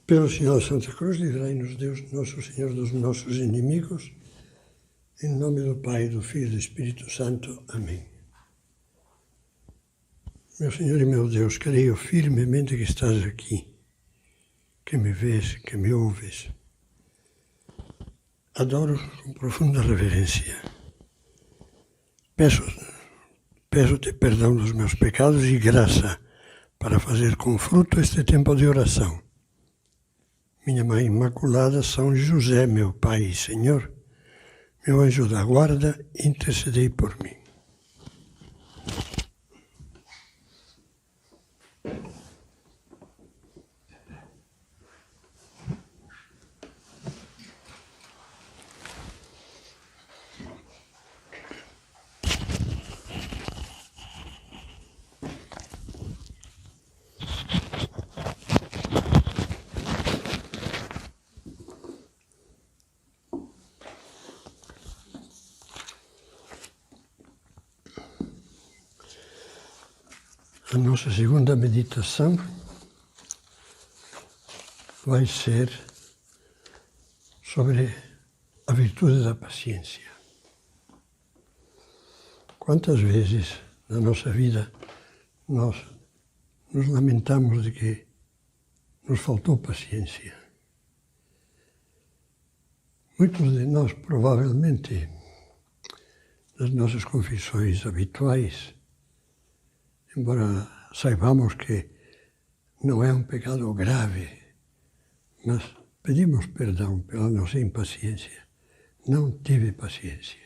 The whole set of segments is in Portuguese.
Pelo sinal de Santa Cruz, livrai-nos Deus, nosso Senhor, dos nossos inimigos. Em nome do Pai, do Filho e do Espírito Santo. Amém. Meu Senhor e meu Deus, creio firmemente que estás aqui, que me vês, que me ouves. Adoro com profunda reverência. Peço-te perdão dos meus pecados e graça para fazer com fruto este tempo de oração. Minha Mãe Imaculada, São José, meu Pai e Senhor, meu anjo da guarda, intercedei por mim. A nossa segunda meditação vai ser sobre a virtude da paciência. Quantas vezes na nossa vida nós nos lamentamos de que nos faltou paciência? Muitos de nós, provavelmente, nas nossas confissões habituais, embora saibamos que não é um pecado grave, mas pedimos perdão pela nossa impaciência. Não tive paciência.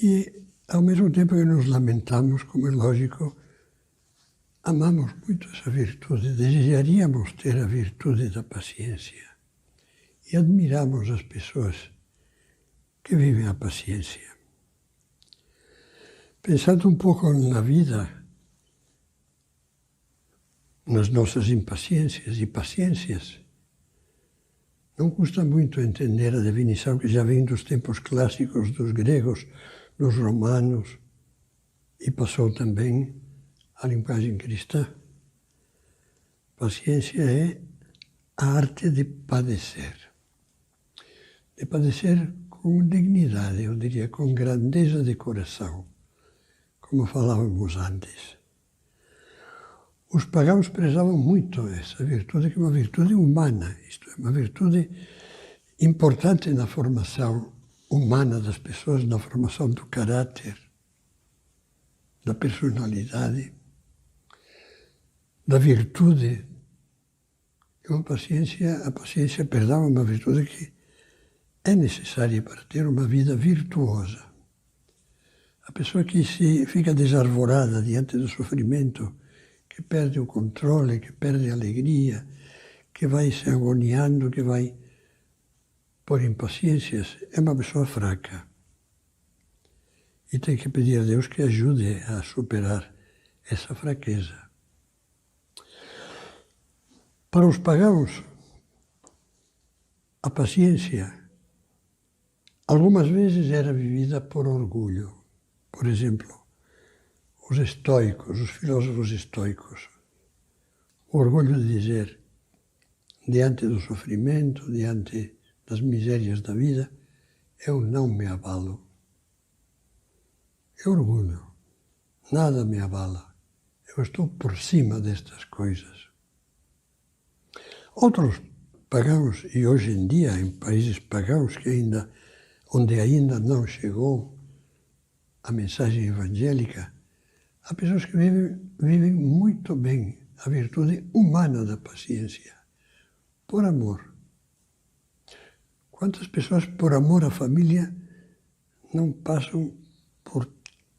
E, ao mesmo tempo que nos lamentamos, como é lógico, amamos muito essa virtude, desejaríamos ter a virtude da paciência. E admiramos as pessoas que vivem a paciência. Pensando um pouco na vida, nas nossas impaciências e paciências, não custa muito entender a definição que já vem dos tempos clássicos dos gregos, dos romanos, e passou também à linguagem cristã. Paciência é a arte de padecer. De padecer com dignidade, eu diria, com grandeza de coração, como falávamos antes. Os pagãos prezavam muito essa virtude, que é uma virtude humana, isto é, uma virtude importante na formação humana das pessoas, na formação do caráter, da personalidade, da virtude. A paciência, perdão, é uma virtude que é necessária para ter uma vida virtuosa. A pessoa que fica desarvorada diante do sofrimento, que perde o controle, que perde a alegria, que vai se agoniando, que vai por impaciências, é uma pessoa fraca. E tem que pedir a Deus que ajude a superar essa fraqueza. Para os pagãos, a paciência algumas vezes era vivida por orgulho. Por exemplo, os estoicos, os filósofos estoicos, o orgulho de dizer, diante do sofrimento, diante das misérias da vida, eu não me abalo. É orgulho, nada me abala, eu estou por cima destas coisas. Outros pagãos, e hoje em dia em países pagãos onde ainda não chegou a mensagem evangélica, há pessoas que vivem muito bem a virtude humana da paciência, por amor. Quantas pessoas, por amor à família, não passam por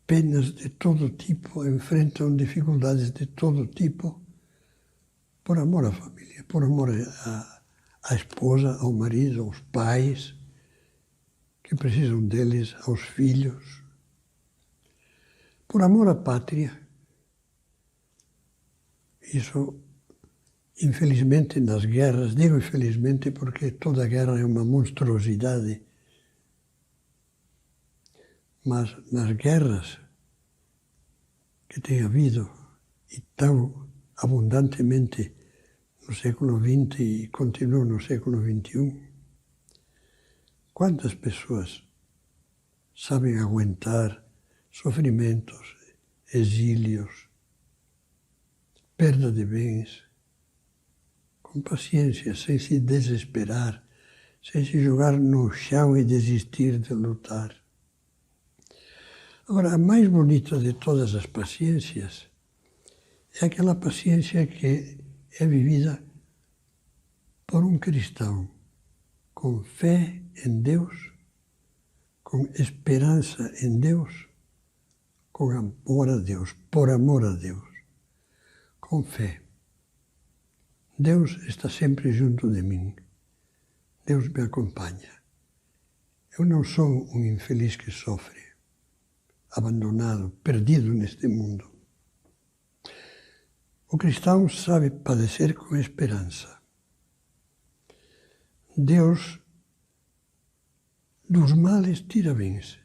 penas de todo tipo, enfrentam dificuldades de todo tipo, por amor à família, por amor à esposa, ao marido, aos pais, que precisam deles, aos filhos. Por amor à pátria. Isso, infelizmente, nas guerras, digo infelizmente porque toda guerra é uma monstruosidade, mas nas guerras que tem havido e tão abundantemente no século XX e continua no século XXI. Quantas pessoas sabem aguentar sofrimentos, exílios, perda de bens, com paciência, sem se desesperar, sem se jogar no chão e desistir de lutar. Agora, a mais bonita de todas as paciências é aquela paciência que é vivida por um cristão com fé em Deus, com esperança em Deus, com amor a Deus, por amor a Deus, com fé. Deus está sempre junto de mim. Deus me acompanha. Eu não sou um infeliz que sofre, abandonado, perdido neste mundo. O cristão sabe padecer com esperança. Deus dos males tira bens.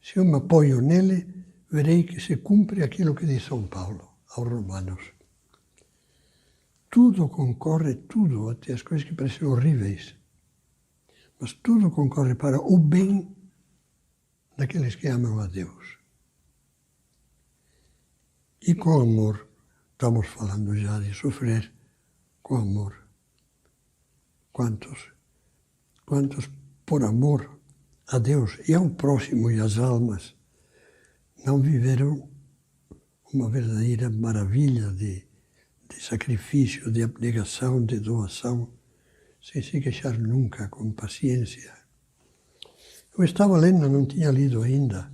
Se eu me apoio nele, verei que se cumpre aquilo que diz São Paulo aos Romanos. Tudo concorre, tudo, até as coisas que parecem horríveis, mas tudo concorre para o bem daqueles que amam a Deus. E com amor, estamos falando já de sofrer com amor. Quantos por amor a Deus e ao próximo e às almas não viveram uma verdadeira maravilha de sacrifício, de abnegação, de doação, sem se queixar nunca, com paciência. Eu estava lendo, não tinha lido ainda,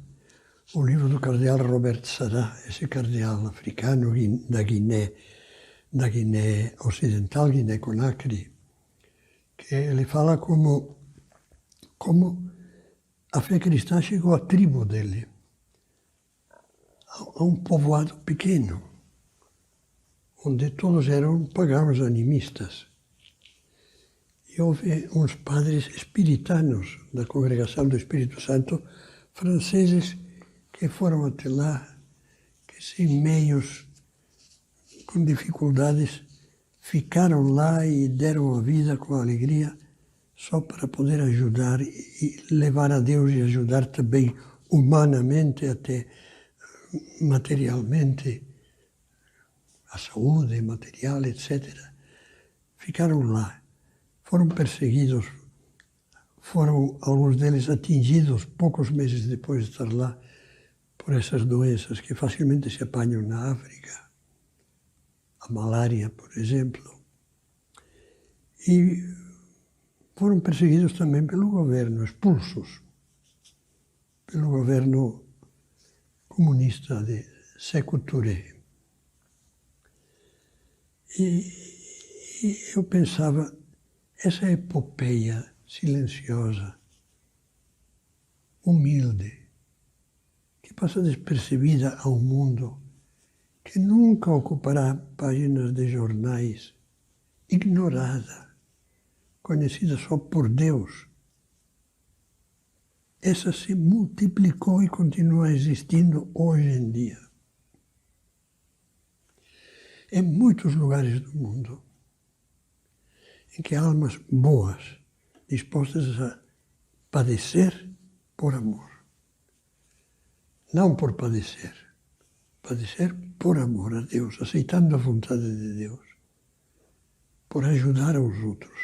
o livro do cardeal Robert Sarah, esse cardeal africano da Guiné Ocidental, Guiné-Conakry, que ele fala como a fé cristã chegou à tribo dele, a um povoado pequeno, onde todos eram pagãos animistas. E houve uns padres espiritanos da Congregação do Espírito Santo, franceses, que foram até lá, que sem meios, com dificuldades, ficaram lá e deram a vida com alegria, só para poder ajudar e levar a Deus e ajudar também humanamente, até materialmente, a saúde material, etc. Ficaram lá, foram perseguidos, foram alguns deles atingidos poucos meses depois de estar lá por essas doenças que facilmente se apanham na África, a malária, por exemplo. E foram perseguidos também pelo governo, expulsos pelo governo comunista de Sékou Touré. E eu pensava, essa epopeia silenciosa, humilde, que passa despercebida ao mundo, que nunca ocupará páginas de jornais, ignorada, conhecida só por Deus, essa se multiplicou e continua existindo hoje em dia. Em muitos lugares do mundo, em que almas boas, dispostas a padecer por amor. Não por padecer por amor a Deus, aceitando a vontade de Deus, por ajudar aos outros,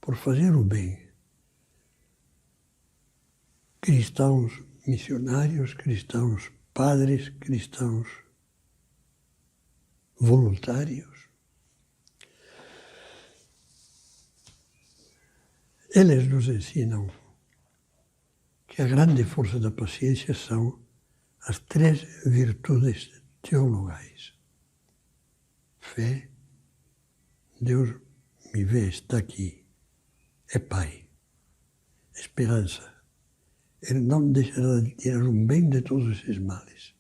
por fazer o bem. Cristãos missionários, cristãos padres, cristãos voluntários. Eles nos ensinam que a grande força da paciência são as 3 virtudes teologais. Fé, Deus me vê, está aqui, é Pai. Esperança, Ele não deixará de tirar um bem de todos esses males.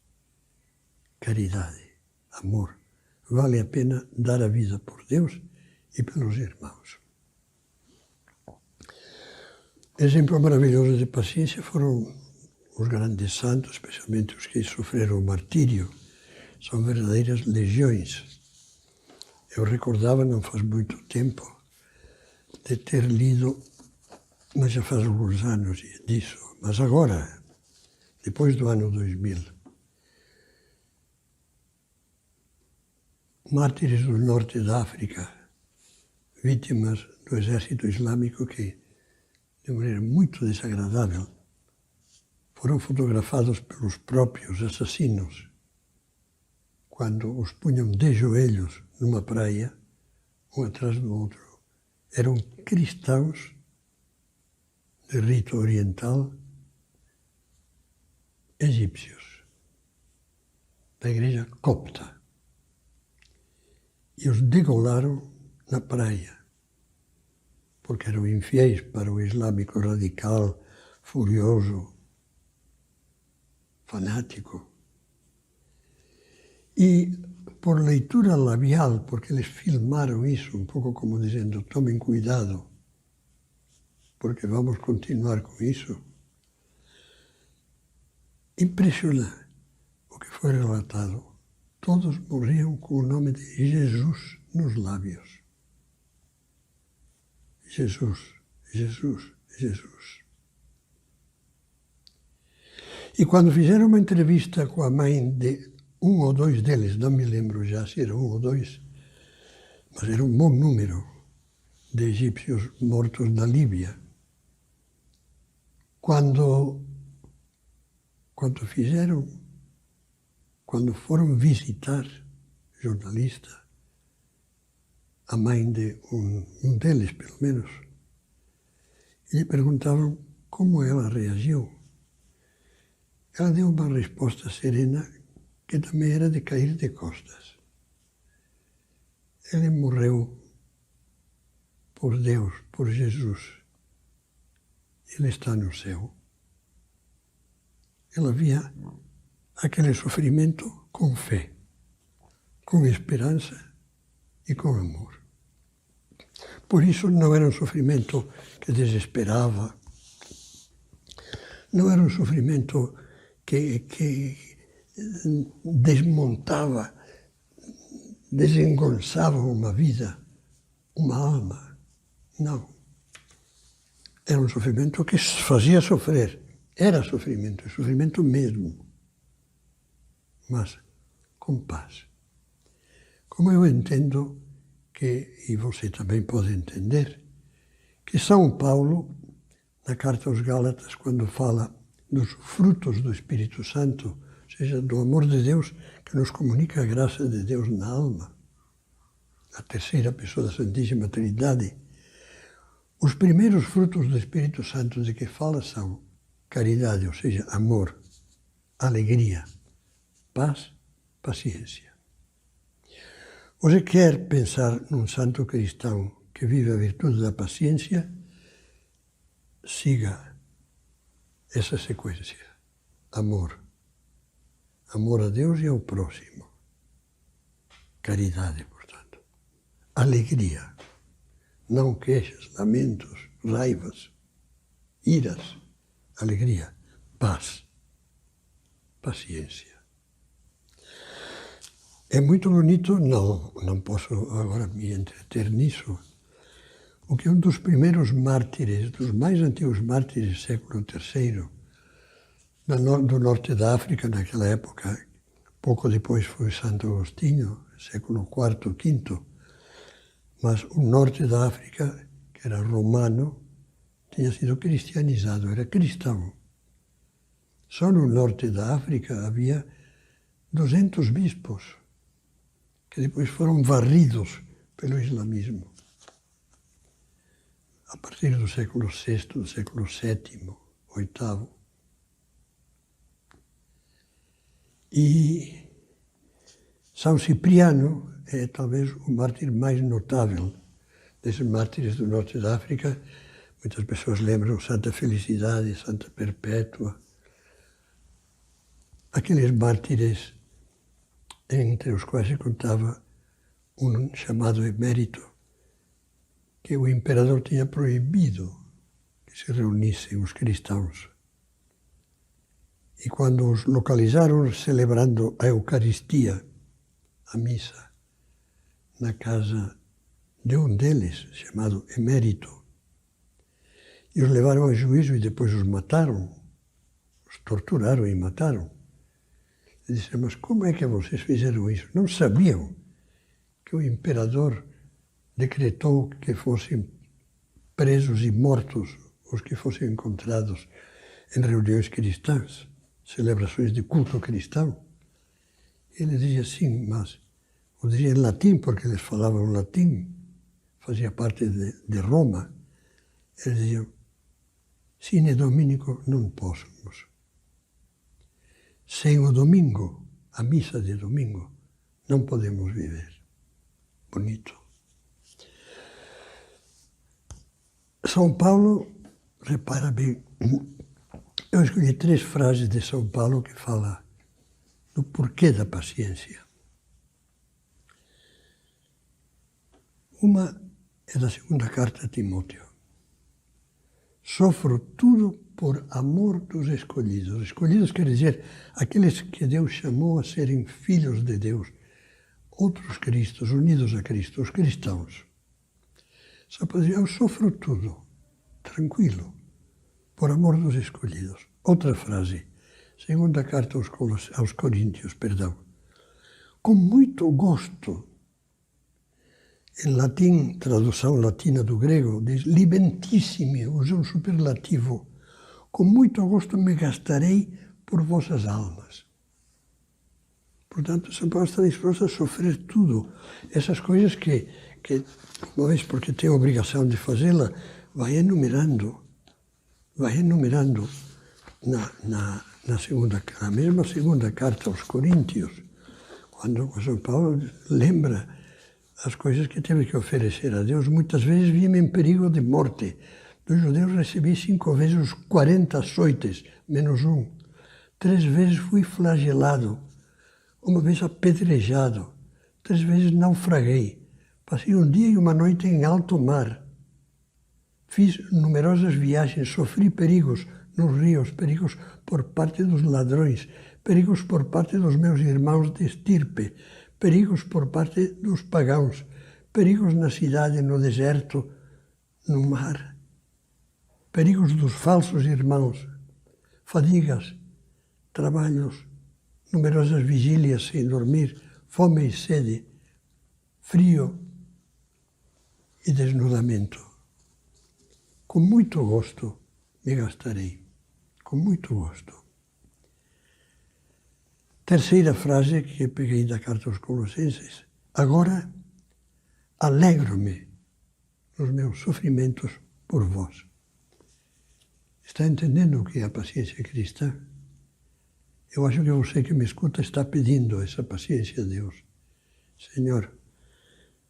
Caridade, amor, vale a pena dar a vida por Deus e pelos irmãos. Exemplo maravilhoso de paciência foram os grandes santos, especialmente os que sofreram o martírio. São verdadeiras legiões. Eu recordava, não faz muito tempo, de ter lido, mas já faz alguns anos disso, mas agora, depois do ano 2000, mártires do norte da África, vítimas do exército islâmico que, de maneira muito desagradável, foram fotografados pelos próprios assassinos quando os punham de joelhos numa praia, um atrás do outro. Eram cristãos de rito oriental, egípcios, da igreja copta. E os degolaram na praia, porque eram infiéis para o islâmico radical, furioso, fanático. E por leitura labial, porque eles filmaram isso um pouco como dizendo, tomem cuidado, porque vamos continuar com isso. Impressionante o que foi relatado. Todos morriam com o nome de Jesus nos lábios. Jesus, Jesus, Jesus. E quando fizeram uma entrevista com a mãe de um ou dois deles, não me lembro já se era um ou dois, mas era um bom número de egípcios mortos na Líbia. Quando foram visitar, jornalista, a mãe de um deles, pelo menos, e lhe perguntavam como ela reagiu. Ela deu uma resposta serena que também era de cair de costas. Ele morreu por Deus, por Jesus. Ele está no céu. Ela via aquele sofrimento com fé, com esperança e com amor. Por isso não era um sofrimento que desesperava, não era um sofrimento que desmontava, desengonçava uma vida, uma alma. Não. Era um sofrimento que fazia sofrer. Era sofrimento mesmo. Mas com paz. Como eu entendo que, e você também pode entender, que São Paulo, na carta aos Gálatas, quando fala dos frutos do Espírito Santo, ou seja, do amor de Deus que nos comunica a graça de Deus na alma, a terceira pessoa da Santíssima Trindade, os primeiros frutos do Espírito Santo de que fala são caridade, ou seja, amor, alegria, paz, paciência. Você quer pensar num santo cristão que vive a virtude da paciência? Siga essa sequência. Amor. Amor a Deus e ao próximo. Caridade, portanto. Alegria. Não queixas, lamentos, raivas, iras. Alegria. Paz. Paciência. É muito bonito, não posso agora me entreter nisso, o que um dos primeiros mártires, dos mais antigos mártires do século III, do norte da África, naquela época, pouco depois foi Santo Agostinho, século IV, V, mas o norte da África, que era romano, tinha sido cristianizado, era cristão. Só no norte da África havia 200 bispos, que depois foram varridos pelo islamismo. A partir do século VI, do século VII, VIII. E São Cipriano é talvez o mártir mais notável desses mártires do norte da África. Muitas pessoas lembram Santa Felicidade, Santa Perpétua. Aqueles mártires entre os quais se contava um chamado emérito, que o imperador tinha proibido que se reunissem os cristãos. E quando os localizaram celebrando a Eucaristia, a missa, na casa de um deles, chamado Emérito, e os levaram a juízo e depois os mataram, os torturaram e mataram. Ele disse, mas como é que vocês fizeram isso? Não sabiam que o imperador decretou que fossem presos e mortos os que fossem encontrados em reuniões cristãs, celebrações de culto cristão? Ele dizia sim, mas o dizia em latim, porque eles falavam latim, fazia parte de Roma. Eles diziam, sine dominico non possumus. Sem o domingo, a missa de domingo, não podemos viver. Bonito. São Paulo, repara bem, eu escolhi 3 frases de São Paulo que falam do porquê da paciência. Uma é da segunda carta a Timóteo. Sofro tudo por amor dos escolhidos. Escolhidos quer dizer aqueles que Deus chamou a serem filhos de Deus, outros cristos, unidos a Cristo, os cristãos. Só para dizer, eu sofro tudo, tranquilo, por amor dos escolhidos. Outra frase, segunda carta aos Coríntios, perdão. Com muito gosto, em latim, tradução latina do grego, diz libentissimi, usa um superlativo. Com muito gosto me gastarei por vossas almas. Portanto, São Paulo está disposto a sofrer tudo. Essas coisas que uma vez porque tem a obrigação de fazê-la, vai enumerando na mesma segunda carta aos Coríntios, quando São Paulo lembra as coisas que teve que oferecer a Deus. Muitas vezes vi-me em perigo de morte. Dos judeus recebi 5 vezes os 40 açoites, menos um. 3 vezes fui flagelado, uma vez apedrejado, 3 vezes naufraguei. Passei um dia e uma noite em alto mar. Fiz numerosas viagens, sofri perigos nos rios, perigos por parte dos ladrões, perigos por parte dos meus irmãos de estirpe, perigos por parte dos pagãos, perigos na cidade, no deserto, no mar, perigos dos falsos irmãos, fadigas, trabalhos, numerosas vigílias sem dormir, fome e sede, frio e desnudamento. Com muito gosto me gastarei, com muito gosto. Terceira frase que peguei da carta aos Colossenses. Agora alegro-me nos meus sofrimentos por vós. Está entendendo o que é a paciência cristã? Eu acho que você que me escuta está pedindo essa paciência a Deus. Senhor,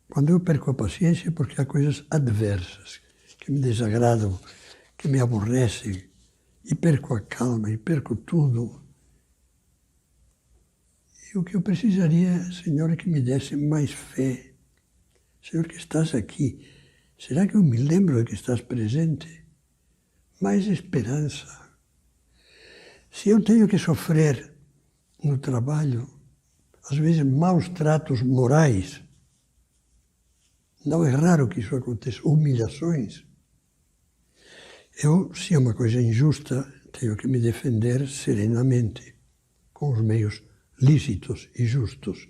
quando eu perco a paciência é porque há coisas adversas que me desagradam, que me aborrecem, e perco a calma, e perco tudo. E o que eu precisaria, Senhor, é que me desse mais fé. Senhor, que estás aqui, será que eu me lembro de que estás presente? Mais esperança. Se eu tenho que sofrer no trabalho, às vezes maus tratos morais, não é raro que isso aconteça, humilhações. Eu, se é uma coisa injusta, tenho que me defender serenamente, com os meios lícitos e justos.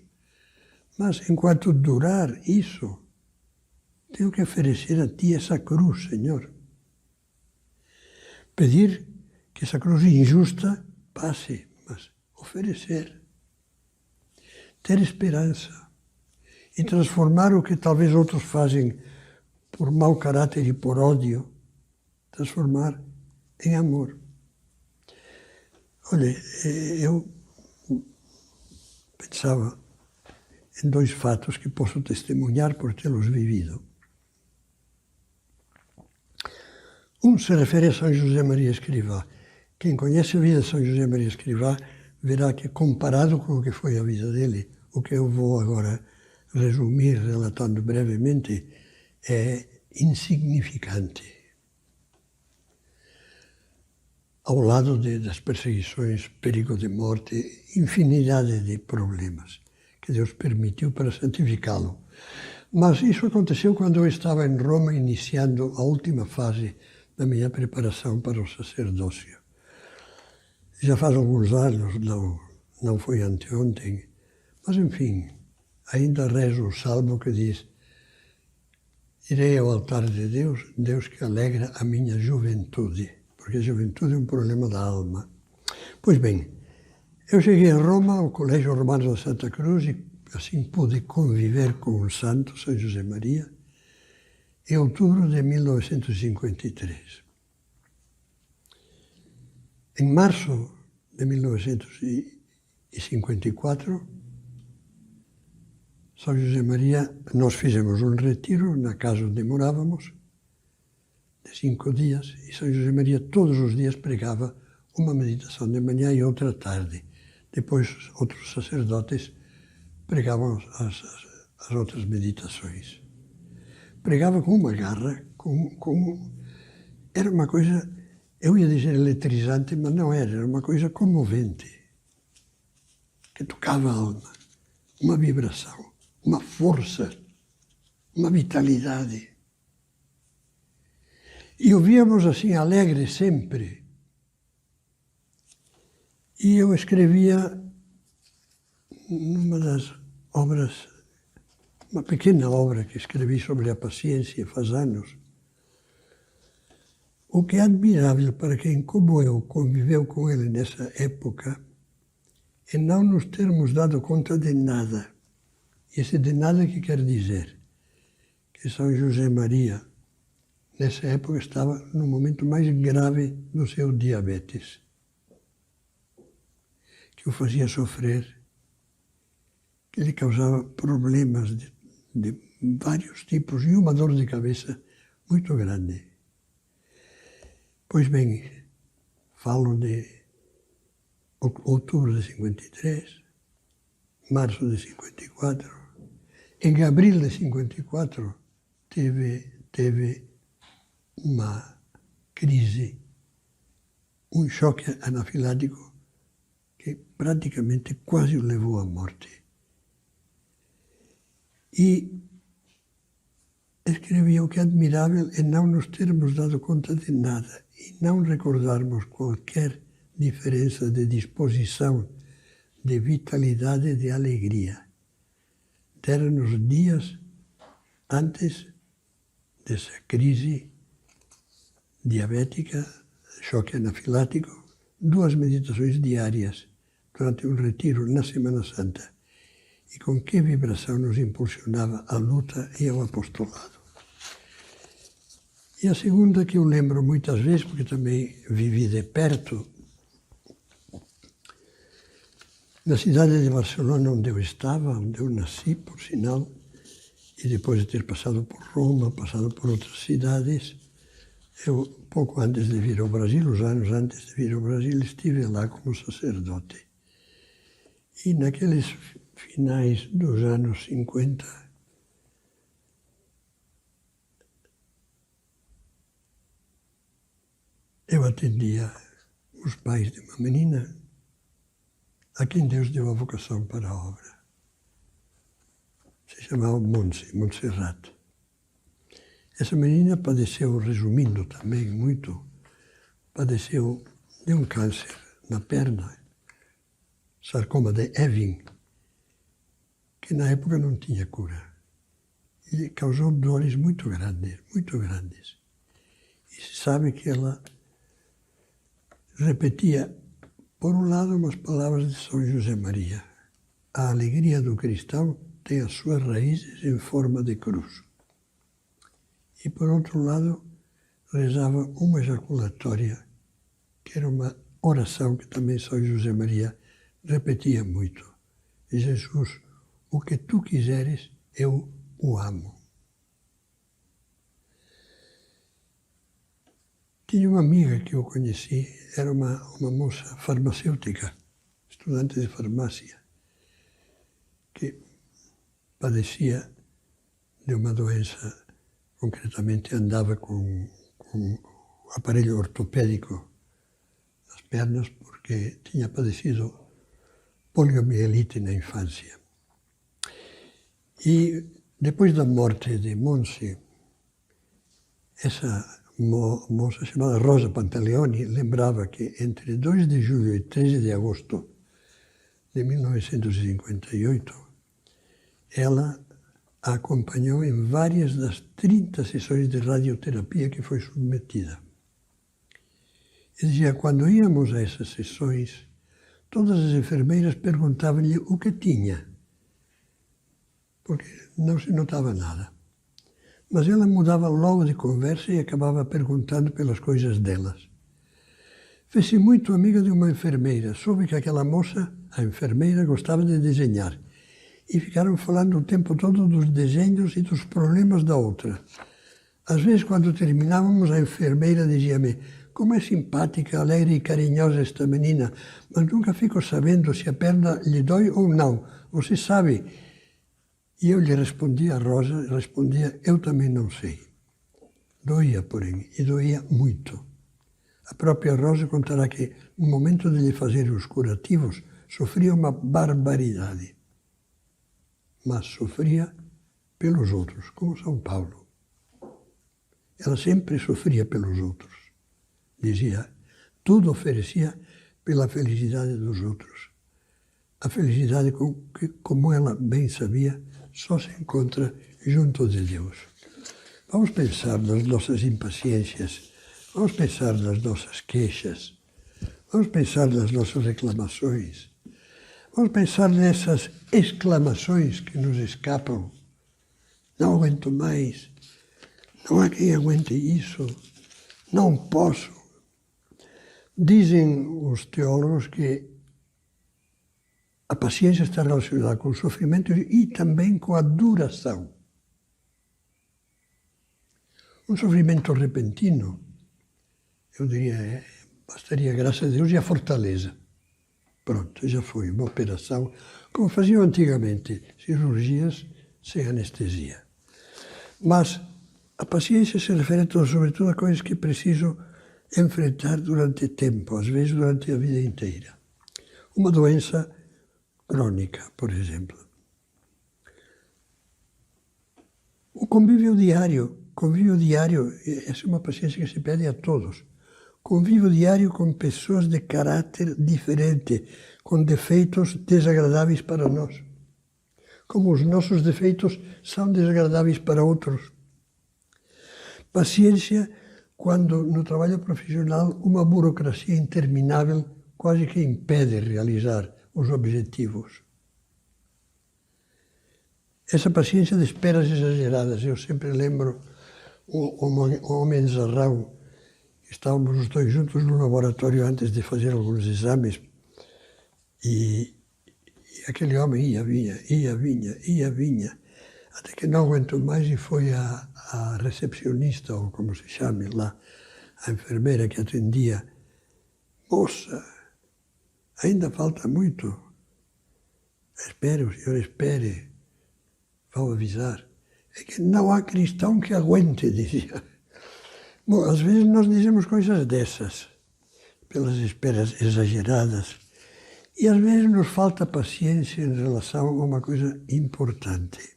Mas, enquanto durar isso, tenho que oferecer a Ti essa cruz, Senhor. Pedir que essa cruz injusta passe, mas oferecer. Ter esperança. E transformar o que talvez outros fazem por mau caráter e por ódio, transformar em amor. Olha, eu pensava em 2 fatos que posso testemunhar por tê-los vivido. Um se refere a São José Maria Escrivá. Quem conhece a vida de São José Maria Escrivá verá que, comparado com o que foi a vida dele, o que eu vou agora resumir, relatando brevemente, é insignificante. Ao lado das perseguições, perigo de morte, infinidade de problemas que Deus permitiu para santificá-lo. Mas isso aconteceu quando eu estava em Roma iniciando a última fase da minha preparação para o sacerdócio. Já faz alguns anos, não foi anteontem, mas enfim, ainda rezo o salmo que diz: irei ao altar de Deus, Deus que alegra a minha juventude, porque a juventude é um problema da alma. Pois bem, eu cheguei a Roma, ao Colégio Romano da Santa Cruz, e assim pude conviver com o santo São José Maria, em outubro de 1953. Em março de 1954, São José Maria, nós fizemos um retiro na casa onde morávamos, de 5 dias, e São José Maria todos os dias pregava uma meditação de manhã e outra à tarde. Depois, outros sacerdotes pregavam as outras meditações. Pregava com uma garra, era uma coisa, eu ia dizer eletrizante, mas não era uma coisa comovente, que tocava a alma, uma vibração, uma força, uma vitalidade. E ouvíamos assim, alegre sempre. E eu escrevia numa das obras, uma pequena obra que escrevi sobre a paciência faz anos. O que é admirável para quem, como eu, conviveu com ele nessa época, é não nos termos dado conta de nada. E esse de nada que quer dizer que São José Maria, nessa época, estava no momento mais grave do seu diabetes, que o fazia sofrer, que lhe causava problemas de vários tipos e uma dor de cabeça muito grande. Pois bem, falo de outubro de 53, março de 54. Em abril de 54 teve uma crise, um choque anafilático que praticamente quase o levou à morte. E escrevi: o que é admirável é não nos termos dado conta de nada e não recordarmos qualquer diferença de disposição, de vitalidade, de alegria. Deram-nos dias antes dessa crise diabética, choque anafilático, 2 meditações diárias durante um retiro na Semana Santa. E com que vibração nos impulsionava à luta e ao apostolado. E a segunda, que eu lembro muitas vezes, porque também vivi de perto, na cidade de Barcelona, onde eu estava, onde eu nasci, por sinal, e depois de ter passado por Roma, passado por outras cidades, eu, pouco antes de vir ao Brasil, uns anos antes de vir ao Brasil, estive lá como sacerdote. E naqueles finais dos anos 50, eu atendia os pais de uma menina a quem Deus deu a vocação para a obra. Se chamava Montserrat. Essa menina padeceu, resumindo também muito, padeceu de um câncer na perna, sarcoma de Ewing, que na época não tinha cura. E causou dores muito grandes, muito grandes. E se sabe que ela repetia, por um lado, umas palavras de São José Maria: a alegria do cristão tem as suas raízes em forma de cruz. E por outro lado, rezava uma ejaculatória, que era uma oração que também São José Maria repetia muito: Jesus, o que tu quiseres, eu o amo. Tinha uma amiga que eu conheci, era uma moça farmacêutica, estudante de farmácia, que padecia de uma doença, concretamente andava com aparelho ortopédico nas pernas, porque tinha padecido poliomielite na infância. E Depois da morte de Monse, essa moça chamada Rosa Pantaleoni lembrava que entre 2 de julho e 13 de agosto de 1958, ela a acompanhou em várias das 30 sessões de radioterapia que foi submetida. E dizia, quando íamos a essas sessões, todas as enfermeiras perguntavam-lhe o que tinha, porque não se notava nada. Mas ela mudava logo de conversa e acabava perguntando pelas coisas delas. Fez-se muito amiga de uma enfermeira. Soube que aquela moça, a enfermeira, gostava de desenhar. E ficaram falando o tempo todo dos desenhos e dos problemas da outra. Às vezes, quando terminávamos, a enfermeira dizia-me: como é simpática, alegre e carinhosa esta menina, mas nunca fico sabendo se a perna lhe dói ou não. Você sabe? E eu lhe respondia, a Rosa, eu também não sei. Doía, porém, e doía muito. A própria Rosa contará que, no momento de lhe fazer os curativos, sofria uma barbaridade. Mas sofria pelos outros, como São Paulo. Ela sempre sofria pelos outros. Dizia, tudo oferecia pela felicidade dos outros. A felicidade que, como ela bem sabia, só se encontra junto de Deus. Vamos pensar nas nossas impaciências, vamos pensar nas nossas queixas, vamos pensar nas nossas reclamações, vamos pensar nessas exclamações que nos escapam. Não aguento mais, não há quem aguente isso, não posso. Dizem os teólogos que a paciência está relacionada com o sofrimento e também com a duração. Um sofrimento repentino, eu diria, bastaria a graça de Deus e a fortaleza. Pronto, já foi uma operação, como faziam antigamente, cirurgias sem anestesia. Mas a paciência se refere sobretudo a coisas que preciso enfrentar durante tempo, às vezes durante a vida inteira. Uma doença crônica, por exemplo. O convívio diário, essa é uma paciência que se pede a todos. Convívio diário com pessoas de caráter diferente, com defeitos desagradáveis para nós. Como os nossos defeitos são desagradáveis para outros. Paciência quando no trabalho profissional uma burocracia interminável quase que impede realizar os objetivos. Essa paciência de esperas exageradas. Eu sempre lembro um homem zarrão. Estávamos os dois juntos no laboratório antes de fazer alguns exames e aquele homem ia, vinha, até que não aguentou mais e foi a recepcionista, ou como se chame lá, a enfermeira que atendia. Moça, ainda falta muito. Espere, o senhor espere. Vou avisar. É que não há cristão que aguente, dizia. Bom, às vezes nós dizemos coisas dessas, pelas esperas exageradas, e às vezes nos falta paciência em relação a uma coisa importante.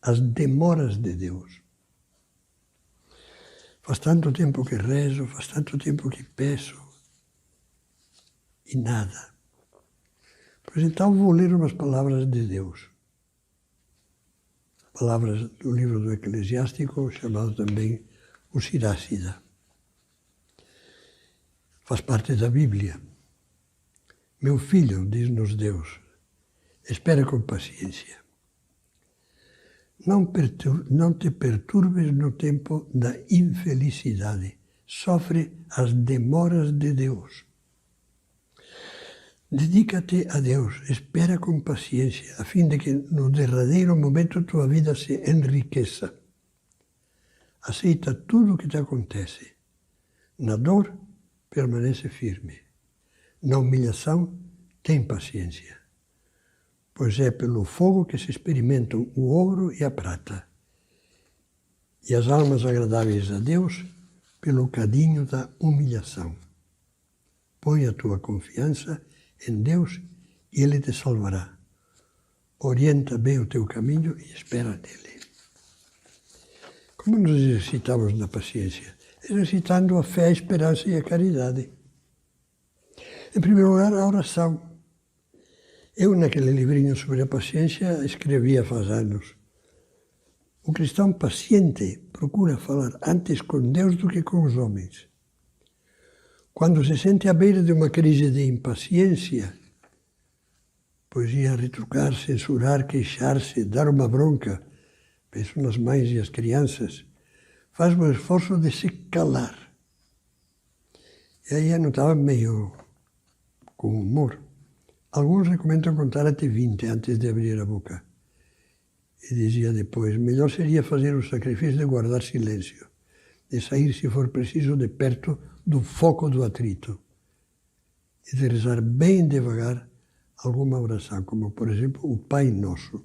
As demoras de Deus. Faz tanto tempo que rezo, faz tanto tempo que peço, e nada. Pois então vou ler umas palavras de Deus. Palavras do livro do Eclesiástico, chamado também o Sirácida. Faz parte da Bíblia. Meu filho, diz-nos Deus, espera com paciência. Não te perturbes no tempo da infelicidade. Sofre as demoras de Deus. Dedica-te a Deus, espera com paciência, a fim de que no derradeiro momento tua vida se enriqueça. Aceita tudo o que te acontece. Na dor, permanece firme. Na humilhação, tem paciência. Pois é pelo fogo que se experimentam o ouro e a prata. E as almas agradáveis a Deus, pelo cadinho da humilhação. Põe a tua confiança em Deus e Ele te salvará. orienta bem o teu caminho e espera nele. Como nos exercitamos na paciência? Exercitando a fé, a esperança e a caridade. Em primeiro lugar, a oração. Eu, naquele livrinho sobre a paciência, escrevia faz anos. O cristão paciente procura falar antes com Deus do que com os homens. Quando se sente à beira de uma crise de impaciência, pois ia retrucar, censurar, queixar-se, dar uma bronca, penso nas mães e as crianças, faz o esforço de se calar. E aí anotava meio com humor. Alguns recomendam contar até 20 antes de abrir a boca. E dizia depois, melhor seria fazer o sacrifício de guardar silêncio, de sair, se for preciso, de perto do foco do atrito e de rezar bem devagar alguma oração, como, por exemplo, o Pai Nosso,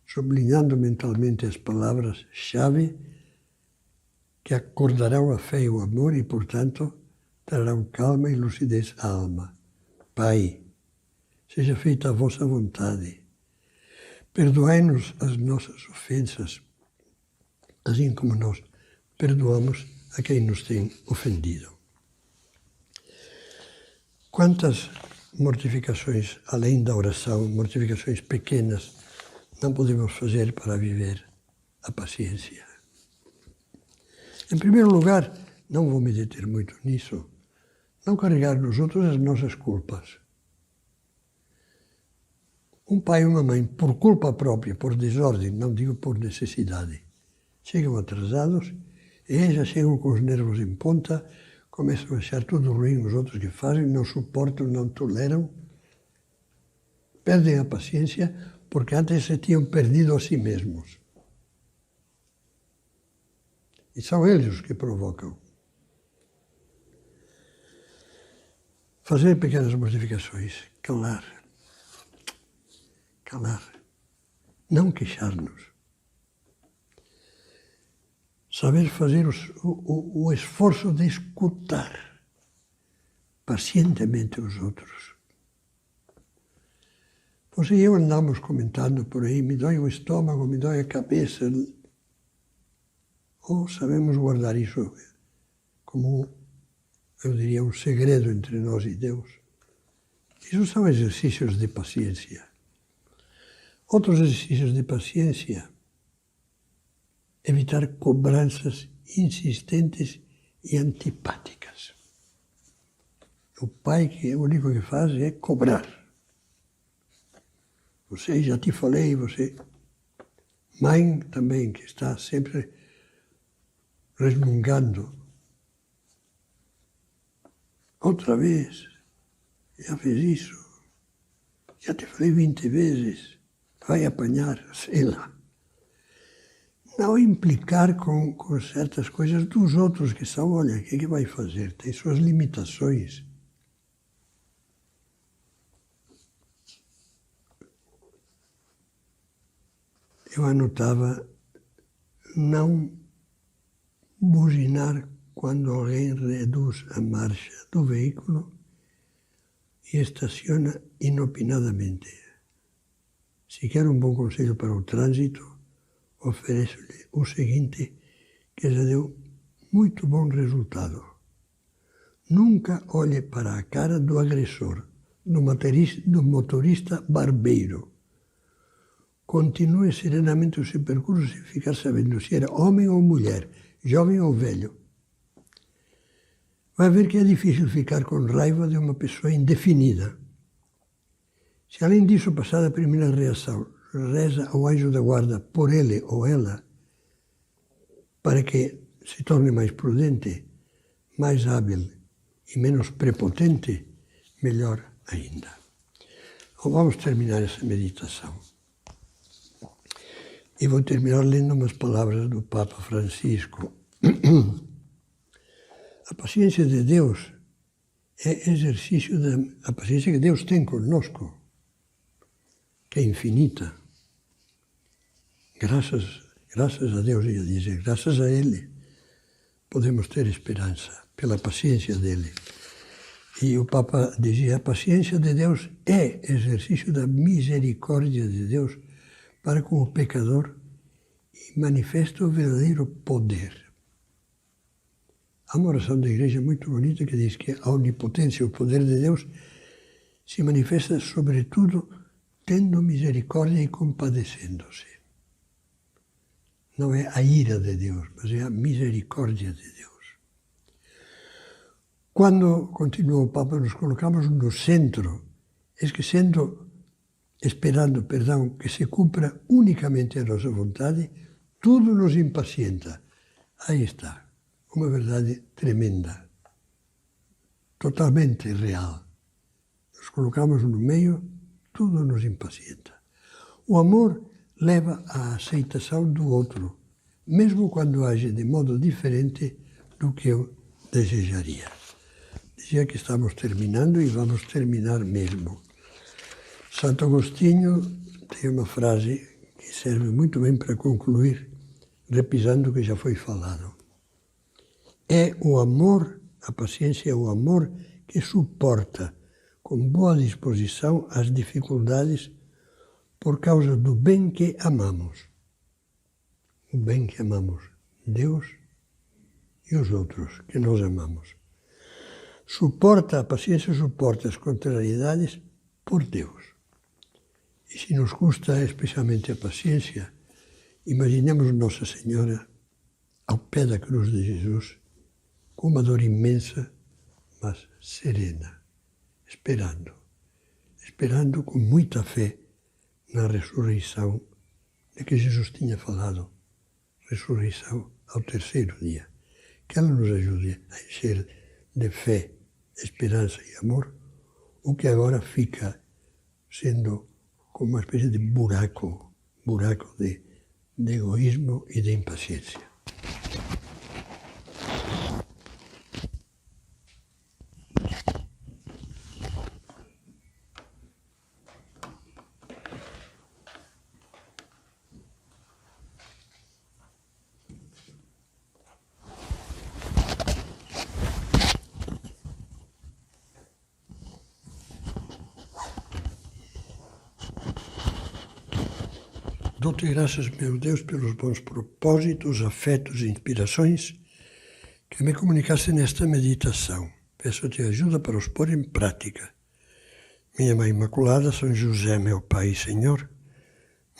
sublinhando mentalmente as palavras-chave que acordarão a fé e o amor e, portanto, trarão calma e lucidez à alma. Pai, seja feita a vossa vontade. Perdoai-nos as nossas ofensas, assim como nós perdoamos a quem nos tem ofendido. Quantas mortificações, além da oração, mortificações pequenas, não podemos fazer para viver a paciência? Em primeiro lugar, não vou me deter muito nisso, não carregar nos outros as nossas culpas. Um pai e uma mãe, por culpa própria, por desordem, não digo por necessidade, chegam atrasados e já chegam com os nervos em ponta, começam a achar tudo ruim os outros que fazem, não suportam, não toleram, perdem a paciência porque antes se tinham perdido a si mesmos. E são eles os que provocam. Fazer pequenas mortificações, calar, não queixar-nos. Saber fazer o esforço de escutar pacientemente os outros. Você e eu andamos comentando por aí, me dói o estômago, me dói a cabeça. Ou sabemos guardar isso como, eu diria, um segredo entre nós e Deus. Isso são exercícios de paciência. Outros exercícios de paciência, evitar cobranças insistentes e antipáticas. O pai, que o único que faz é cobrar. Você, já te falei, você. Mãe também, que está sempre resmungando. Outra vez, já fez isso. Já te falei 20 vezes. Vai apanhar, sei lá. Não implicar com certas coisas dos outros que são, olha, o que é que vai fazer? Tem suas limitações. Eu anotava não buzinar quando alguém reduz a marcha do veículo e estaciona inopinadamente. Se quer um bom conselho para o trânsito, ofereço-lhe o seguinte, que já deu muito bom resultado. Nunca olhe para a cara do agressor, do motorista barbeiro. Continue serenamente o seu percurso sem ficar sabendo se era homem ou mulher, jovem ou velho. Vai ver que é difícil ficar com raiva de uma pessoa indefinida. Se além disso passar a primeira reação, reza ao anjo da guarda por ele ou ela, para que se torne mais prudente, mais hábil e menos prepotente, melhor ainda. Então, vamos terminar essa meditação. E vou terminar lendo umas palavras do Papa Francisco. A paciência de Deus é exercício da paciência que Deus tem conosco, que é infinita. Graças a Deus, ia dizer, graças a Ele, podemos ter esperança, pela paciência dEle. E o Papa dizia, a paciência de Deus é exercício da misericórdia de Deus para com o pecador e manifesta o verdadeiro poder. Há uma oração da igreja muito bonita que diz que a onipotência, o poder de Deus, se manifesta sobretudo tendo misericórdia e compadecendo-se. Não é a ira de Deus, mas é a misericórdia de Deus. Quando, continua o Papa, nos colocamos no centro, esperando que se cumpra unicamente a nossa vontade, tudo nos impacienta. Aí está, uma verdade tremenda, totalmente real. Nos colocamos no meio, tudo nos impacienta. O amor leva à aceitação do outro, mesmo quando age de modo diferente do que eu desejaria. Dizia que estamos terminando e vamos terminar mesmo. Santo Agostinho tem uma frase que serve muito bem para concluir, repisando o que já foi falado. É o amor, a paciência é o amor que suporta com boa disposição as dificuldades por causa do bem que amamos. O bem que amamos, Deus e os outros que nós amamos. A paciência suporta as contrariedades por Deus. E se nos custa especialmente a paciência, imaginemos Nossa Senhora ao pé da cruz de Jesus, com uma dor imensa, mas serena, esperando com muita fé na ressurreição de que Jesus tinha falado, ressurreição ao terceiro dia. Que ela nos ajude a encher de fé, esperança e amor o que agora fica sendo como uma espécie de buraco de egoísmo e de impaciência. Dou-te graças, meu Deus, pelos bons propósitos, afetos e inspirações que me comunicaste nesta meditação. Peço-te ajuda para os pôr em prática. Minha Mãe Imaculada, São José, meu Pai e Senhor,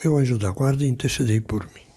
meu anjo da guarda, intercedei por mim.